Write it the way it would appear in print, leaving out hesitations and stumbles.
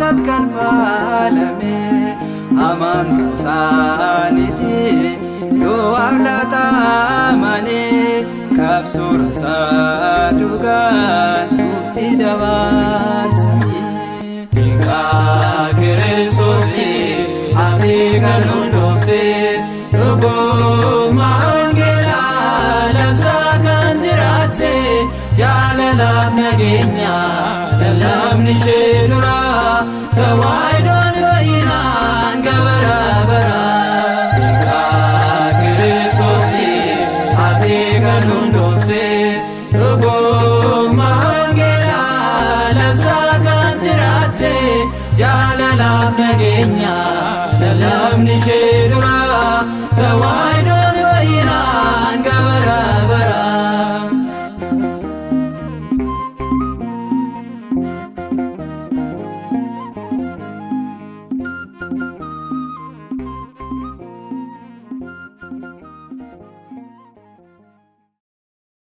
Arat kan falame aman kasaniti yo ablata mane kapsura sadugan mukti dawarsani Bika Kirisosi ati kanundofte Lugo mangela labsa kandirate Jalalaf nagenya lalam nishenura Tawaidon bayinan gabara bara Bika Kirisosi ati kanundofte Lugo mangela labsa kandirate Jalalaf nagenya lalam nishenura Tawaidon